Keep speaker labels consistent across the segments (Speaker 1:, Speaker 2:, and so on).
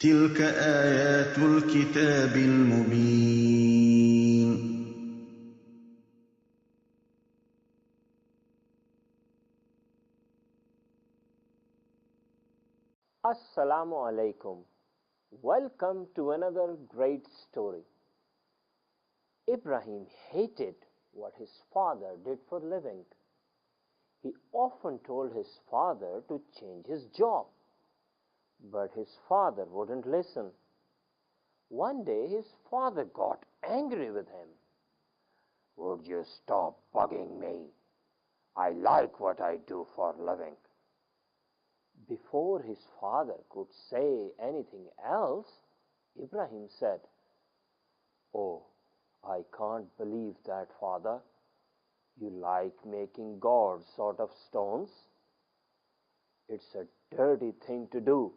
Speaker 1: تِلْكَ آيَاتُ الْكِتَابِ الْمُبِينِ
Speaker 2: Assalamu alaikum. Welcome to another great story. Ibrahim hated what his father did for a living. He often told his father to change his job, but his father wouldn't listen. One day his father got angry with him. "Would you stop bugging me? I like what I do for a living." Before his father could say anything else, Ibrahim said, "Oh, I can't believe that, father. You like making gods out of stones? It's a dirty thing to do.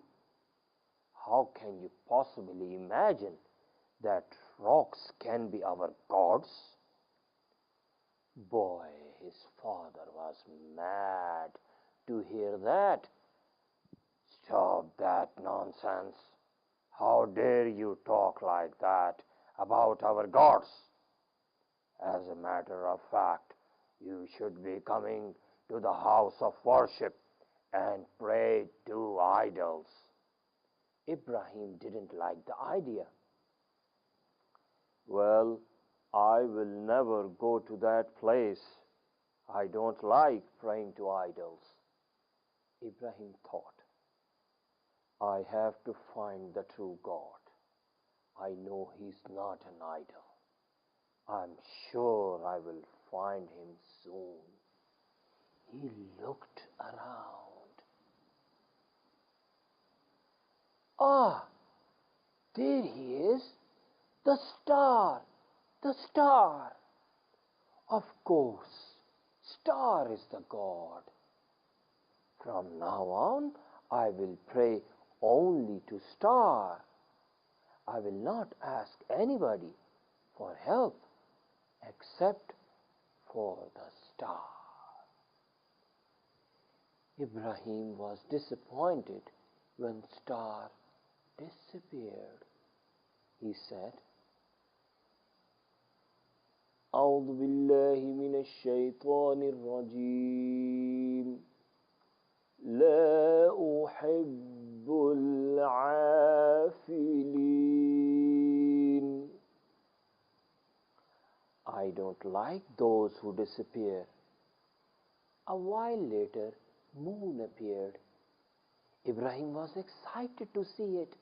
Speaker 2: How can you possibly imagine that rocks can be our gods?" Boy, his father was mad to hear that. "Stop that nonsense. How dare you talk like that about our gods? As a matter of fact, you should be coming to the house of worship and pray to idols." Ibrahim didn't like the idea. "Well, I will never go to that place. I don't like praying to idols." Ibrahim thought, "I have to find the true God. I know He's not an idol. I'm sure I will find Him soon." He looked around. Ah, there he is, the star, the star. Of course, star is the God. From now on, I will pray only to star. I will not ask anybody for help except for the star. Ibrahim was disappointed when star disappeared. He said, "أعوذ بالله من الشيطان الرجيم. لا أحب العافلين." I don't like those who disappear. A while later, moon appeared. Ibrahim was excited to see it.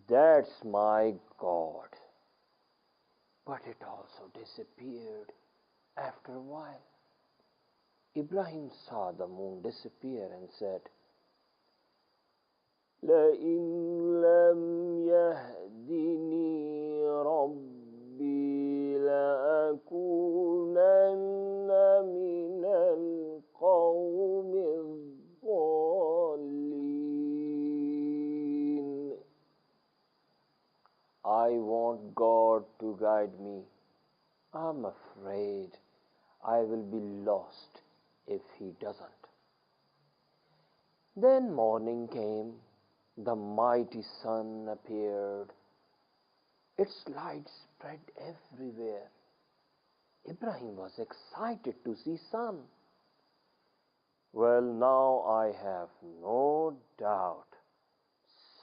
Speaker 2: "That's my God." But it also disappeared after a while. Ibrahim saw the moon disappear and said, "لئن لم يهدني ربي لأكونن من القوم الضالين." I want God to guide me. I'm afraid I will be lost if He doesn't. Then morning came. The mighty sun appeared. Its light spread everywhere. Ibrahim was excited to see sun. "Well, now I have no doubt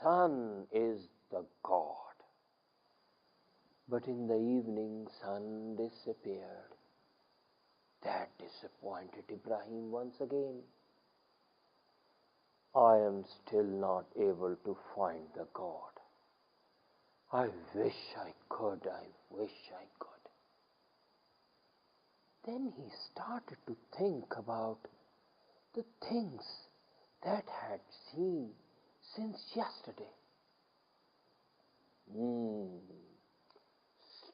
Speaker 2: sun is the God." But in the evening, sun disappeared. That disappointed Ibrahim once again. "I am still not able to find the God. I wish I could, I wish I could." Then he started to think about the things that had seen since yesterday.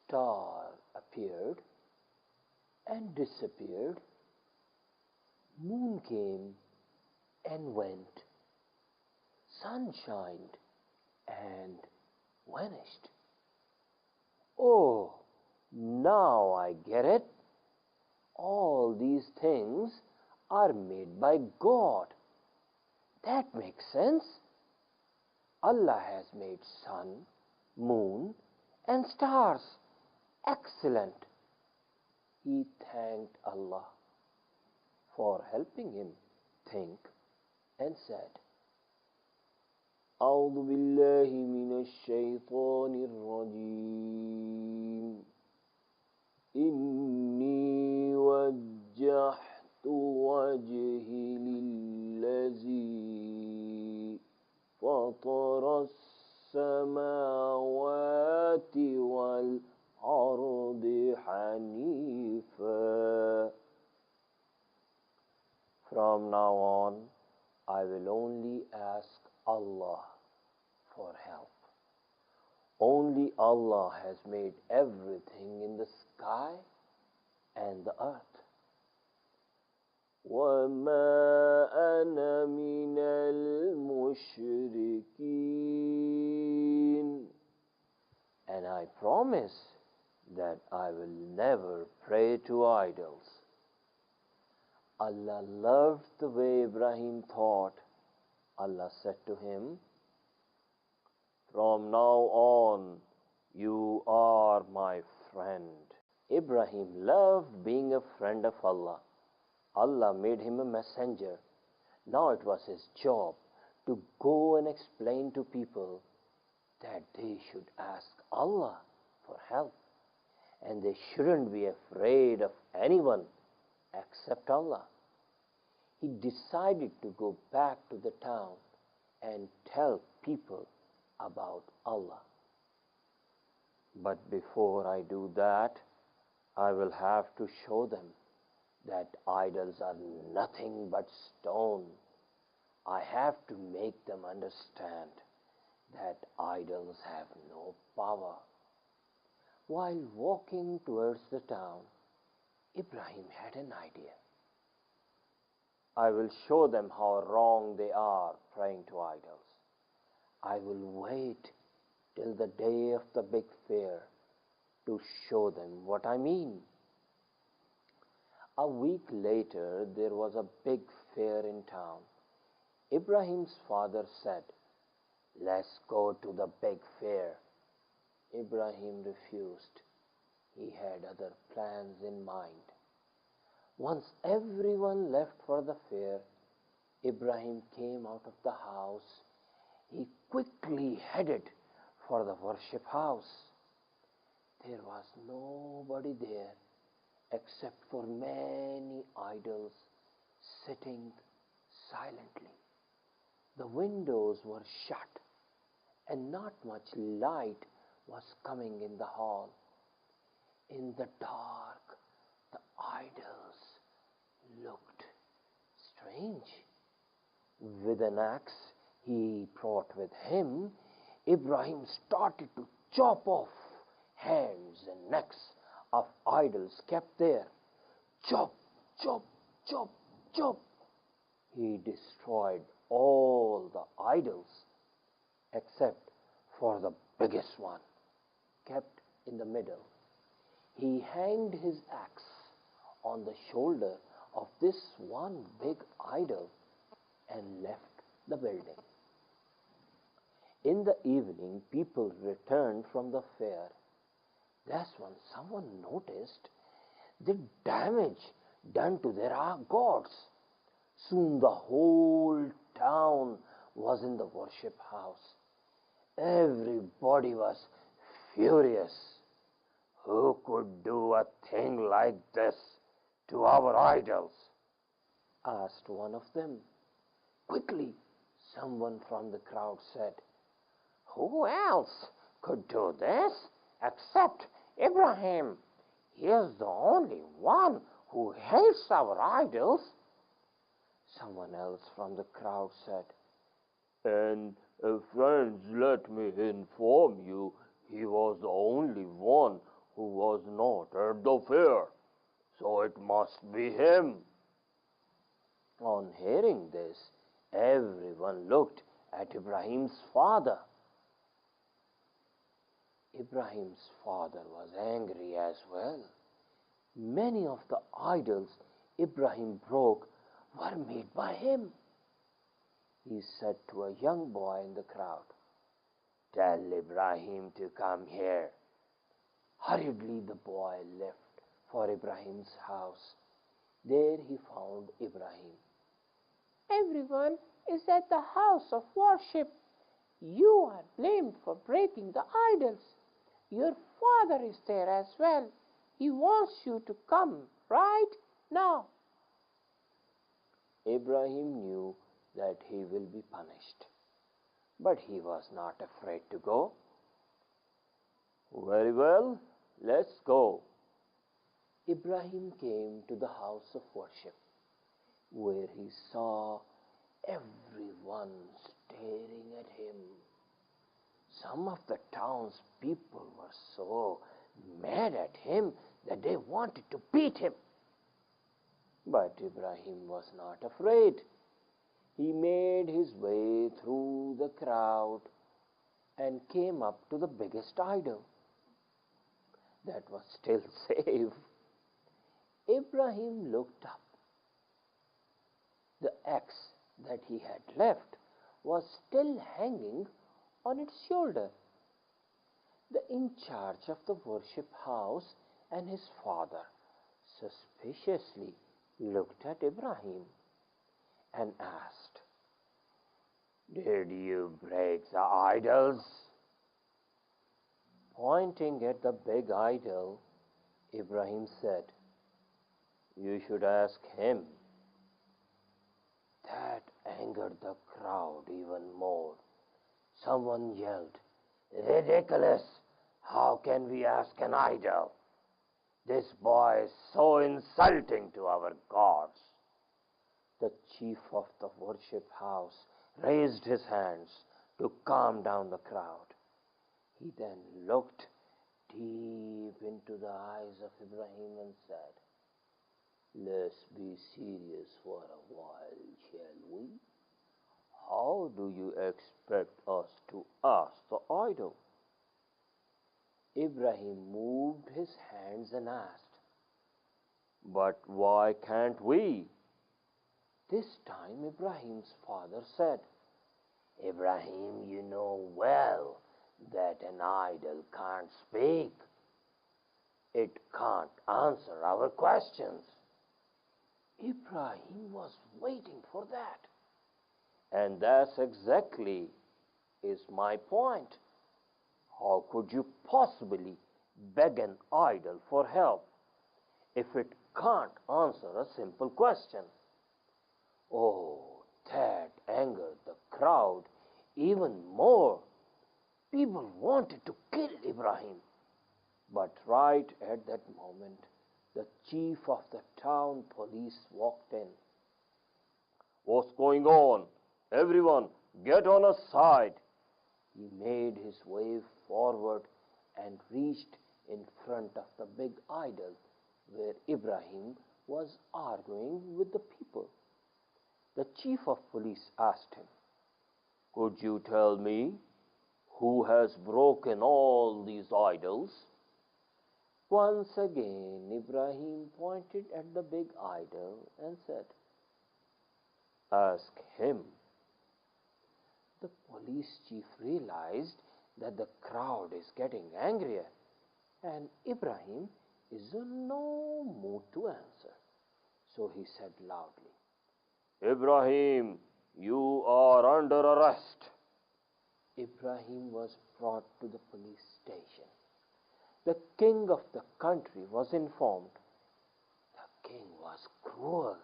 Speaker 2: Star appeared and disappeared. Moon came and went. Sun shined and vanished. Oh, now I get it. All these things are made by God. That makes sense. Allah has made sun, moon, and stars. Excellent. He thanked Allah for helping him think and said, أعوذ بالله من الشيطان الرجيم إني وجهت وجهي للذي فطر السماوات والأرض حنيفا. From now on, I will only ask Allah for help. Only Allah has made everything in the sky and the earth. وَمَا أَنَا مِنَ الْمُشْرِكِينَ. And I promise that I will never pray to idols. Allah loved the way Ibrahim thought. Allah said to him, from now on, you are my friend. Ibrahim loved being a friend of Allah. Allah made him a messenger. Now it was his job to go and explain to people that they should ask Allah for help. And they shouldn't be afraid of anyone except Allah. He decided to go back to the town and tell people about Allah. But before I do that, I will have to show them that idols are nothing but stone. I have to make them understand that idols have no power. While walking towards the town, Ibrahim had an idea. I will show them how wrong they are praying to idols. I will wait till the day of the big fair to show them what I mean. A week later, there was a big fair in town. Ibrahim's father said, let's go to the big fair. Ibrahim refused. He had other plans in mind. Once everyone left for the fair, Ibrahim came out of the house. He quickly headed for the worship house. There was nobody there except for many idols sitting silently. The windows were shut and not much light was coming in the hall. In the dark, the idols looked strange. With an axe he brought with him, Ibrahim started to chop off hands and necks of idols kept there. Chop, chop, chop, chop. He destroyed all the idols except for the biggest one, kept in the middle. He hanged his axe on the shoulder of this one big idol and left the building. In the evening, people returned from the fair. That's when someone noticed the damage done to their gods. Soon the whole town was in the worship house. Everybody was furious. Who could do a thing like this to our idols? Asked one of them. Quickly, someone from the crowd said, who else could do this except Ibrahim? He is the only one who hates our idols. Someone else from the crowd said, and friends, let me inform you, he was the only one who was not at the fair, so it must be him. On hearing this, everyone looked at Ibrahim's father. Ibrahim's father was angry as well. Many of the idols Ibrahim broke were made by him. He said to a young boy in the crowd, Tell Ibrahim to come here. Hurriedly the boy left for Ibrahim's house. There he found Ibrahim.
Speaker 3: Everyone is at the house of worship. You are blamed for breaking the idols. Your father is there as well. He wants you to come right now.
Speaker 2: Ibrahim knew that he will be punished, but he was not afraid to go. Very well, let's go. Ibrahim came to the house of worship, where he saw everyone staring at him. Some of the townspeople were so mad at him that they wanted to beat him. But Ibrahim was not afraid. He made his way through the crowd and came up to the biggest idol that was still safe. Ibrahim looked up. The axe that he had left was still hanging on its shoulder. The in charge of the worship house and his father suspiciously looked at Ibrahim and asked, "Did you break the idols?" Pointing at the big idol, Ibrahim said, "You should ask him." That angered the crowd even more. Someone yelled, "Ridiculous! How can we ask an idol? This boy is so insulting to our gods." The chief of the worship house raised his hands to calm down the crowd. He then looked deep into the eyes of Ibrahim and said, "Let's be serious for a while, shall we? How do you expect us to ask the idol?" Ibrahim moved his hands and asked, "But why can't we?" This time Ibrahim's father said, "Ibrahim, you know well that an idol can't speak. It can't answer our questions." Ibrahim was waiting for that. And that's exactly is my point. How could you possibly beg an idol for help if it can't answer a simple question? Oh, that angered the crowd even more. People wanted to kill Ibrahim. But right at that moment, the chief of the town police walked in. "What's going on? Everyone, get on a side." He made his way forward and reached in front of the big idol where Ibrahim was arguing with the people. The chief of police asked him, "Could you tell me who has broken all these idols?" Once again, Ibrahim pointed at the big idol and said, "Ask him." The police chief realized that the crowd is getting angrier and Ibrahim is in no mood to answer. So he said loudly, "Ibrahim, you are under arrest." Ibrahim was brought to the police station. The king of the country was informed. The king was cruel,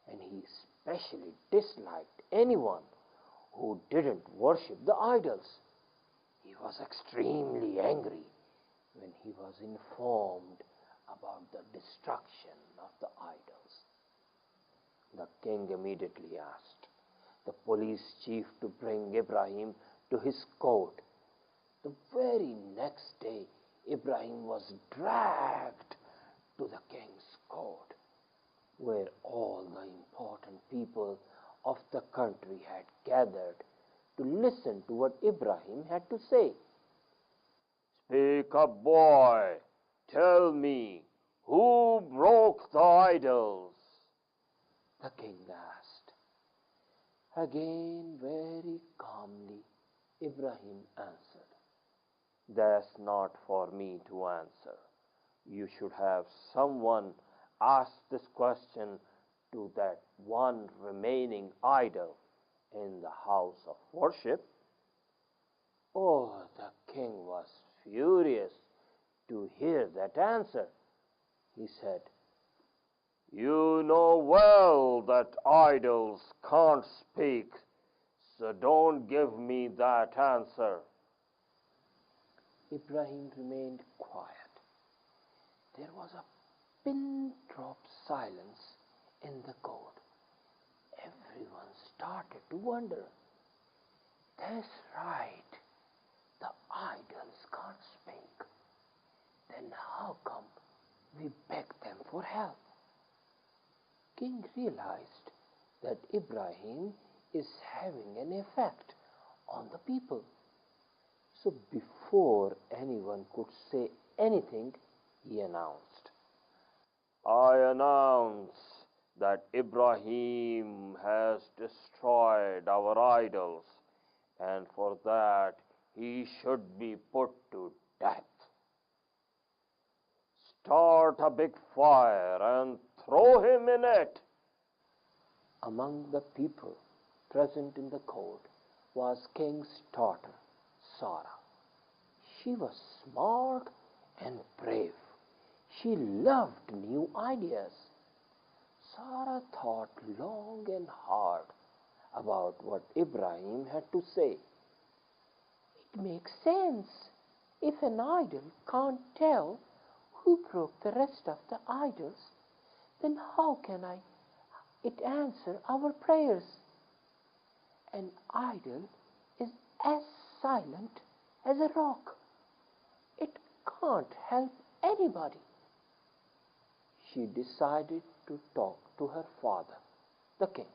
Speaker 2: and he especially disliked anyone who didn't worship the idols. He was extremely angry when he was informed about the destruction of the idols. The king immediately asked the police chief to bring Ibrahim to his court. The very next day, Ibrahim was dragged to the king's court, where all the important people of the country had gathered to listen to what Ibrahim had to say. "Speak up, boy. Tell me, who broke the idols?" the king asked. Again, very calmly, Ibrahim answered, "That's not for me to answer. You should have someone ask this question to that one remaining idol in the house of worship." Oh, the king was furious to hear that answer. He said, "You know well that idols can't speak, so don't give me that answer." Ibrahim remained quiet. There was a pin drop silence in the court. Everyone started to wonder. That's right, the idols can't speak. Then how come we beg them for help? King realized that Ibrahim is having an effect on the people. So before anyone could say anything, he announced, "I announce that Ibrahim has destroyed our idols, and for that he should be put to death. Start a big fire and throw him in it." Among the people present in the court was King's daughter, Sarah. She was smart and brave. She loved new ideas. Sarah thought long and hard about what Ibrahim had to say.
Speaker 3: It makes sense. If an idol can't tell who broke the rest of the idols, then how can it answer our prayers? An idol is as silent as a rock. It can't help anybody.
Speaker 2: She decided to talk to her father, the king.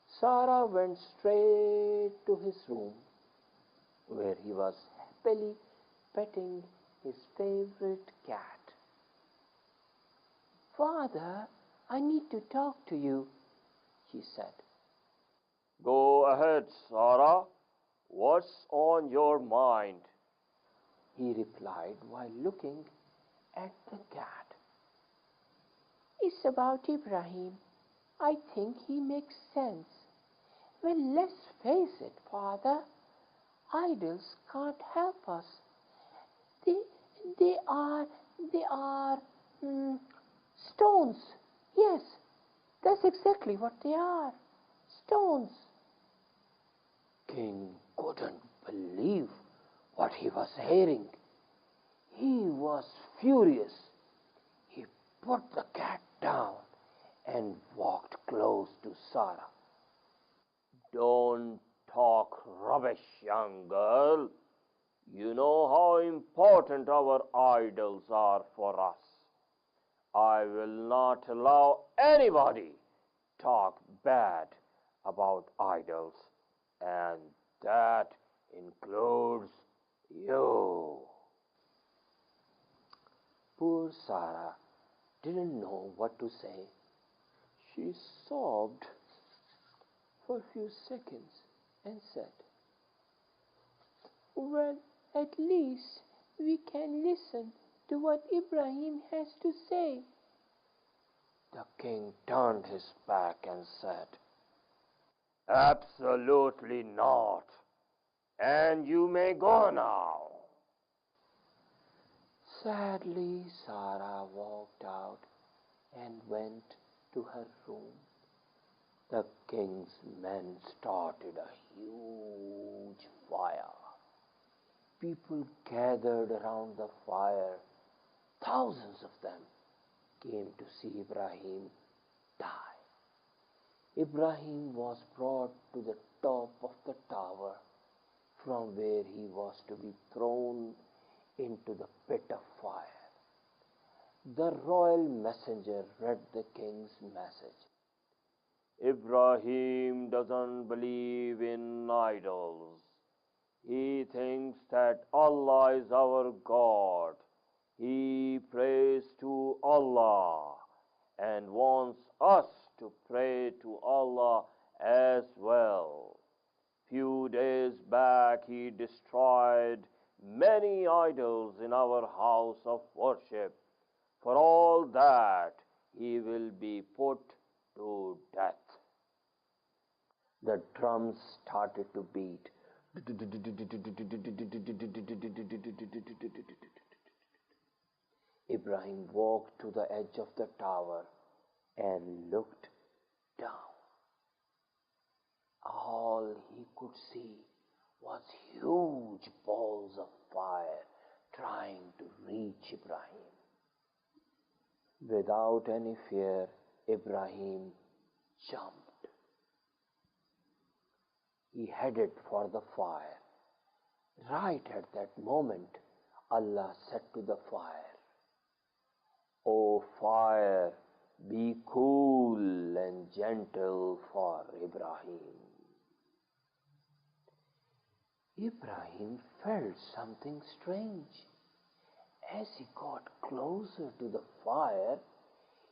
Speaker 2: Sarah went straight to his room, where he was happily petting his favorite cat.
Speaker 3: "Father, I need to talk to you," she said.
Speaker 2: "Go ahead, Sarah. What's on your mind?" he replied while looking at the cat.
Speaker 3: "It's about Ibrahim. I think he makes sense. Well, let's face it, Father. Idols can't help us. They are stones. Yes, that's exactly what they are. Stones."
Speaker 2: King couldn't believe what he was hearing. He was furious. He put the cat down and walked close to Sarah. "Don't talk rubbish, young girl. You know how important our idols are for us. I will not allow anybody talk bad about idols, and that includes you." Poor Sarah didn't know what to say. She sobbed for a few seconds and said,
Speaker 3: "Well, at least we can listen to what Ibrahim has to say."
Speaker 2: The king turned his back and said, "Absolutely not. And you may go now." Sadly, Sarah walked out and went to her room. The king's men started a huge fire. People gathered around the fire. Thousands of them came to see Ibrahim die. Ibrahim was brought to the top of the tower, from where he was to be thrown into the pit of fire. The royal messenger read the king's message. "Ibrahim doesn't believe in idols. He thinks that Allah is our God. He prays to Allah and wants us to pray to Allah as well. Few days back he destroyed many idols in our house of worship. For all that, he will be put to death. The drums started to beat. Ibrahim walked to the edge of the tower and looked down. All he could see was huge balls of fire trying to reach Ibrahim. Without any fear, Ibrahim jumped. He headed for the fire. Right at that moment, Allah said to the fire, "O fire, be cool and gentle for Ibrahim." Ibrahim felt something strange. As he got closer to the fire,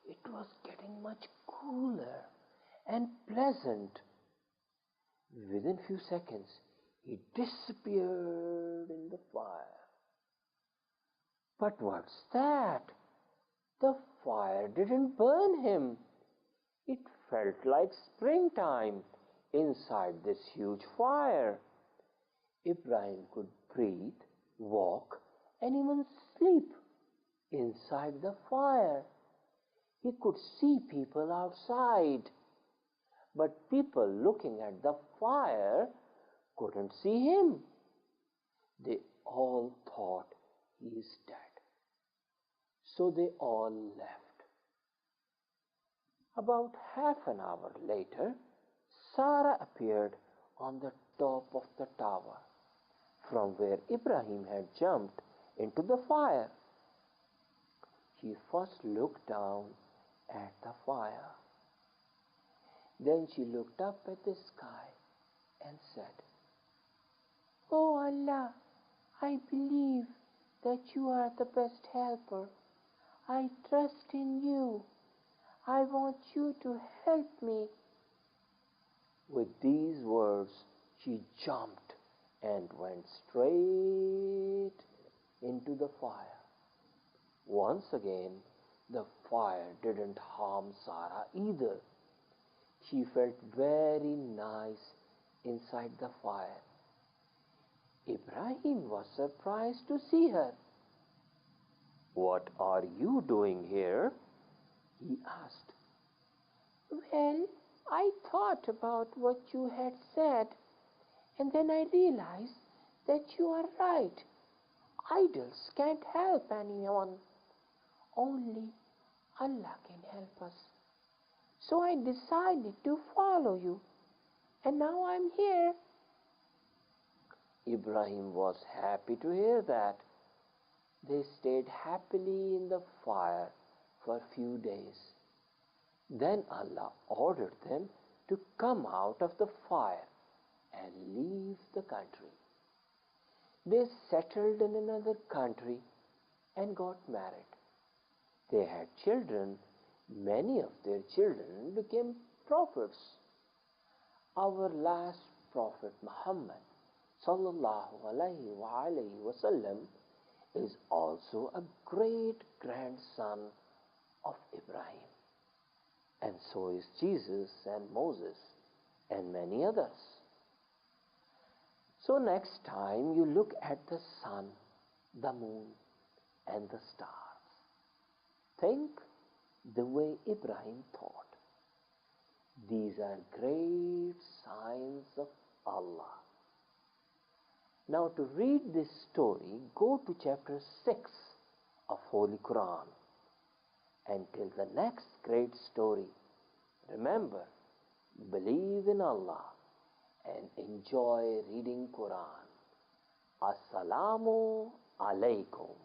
Speaker 2: it was getting much cooler and pleasant. Within few seconds, he disappeared in the fire. But what's that? The fire didn't burn him. It felt like springtime inside this huge fire. Ibrahim could breathe, walk, and even sleep inside the fire. He could see people outside, but people looking at the fire couldn't see him. They all thought he is dead. So they all left. About half an hour later, Sarah appeared on the top of the tower from where Ibrahim had jumped into the fire. She first looked down at the fire. Then she looked up at the sky and said, "Oh Allah, I believe that you are the best helper. I trust in you. I want you to help me." With these words, she jumped and went straight into the fire. Once again, the fire didn't harm Sarah either. She felt very nice inside the fire. Ibrahim was surprised to see her. "What are you doing here?" he asked. "Well, I thought about what you had said, and then I realized that you are right. Idols can't help anyone. Only Allah can help us. So I decided to follow you, and now I'm here." Ibrahim was happy to hear that. They stayed happily in the fire for a few days. Then Allah ordered them to come out of the fire and leave the country. They settled in another country and got married. They had children. Many of their children became prophets. Our last prophet Muhammad sallallahu alaihi wasallam is also a great grandson of Ibrahim. And so is Jesus and Moses and many others. So next time you look at the sun, the moon, and the stars, think the way Ibrahim thought. These are great signs of Allah. Now to read this story, go to chapter 6 of Holy Quran. Until the next great story, remember, believe in Allah and enjoy reading Quran. Assalamu alaikum.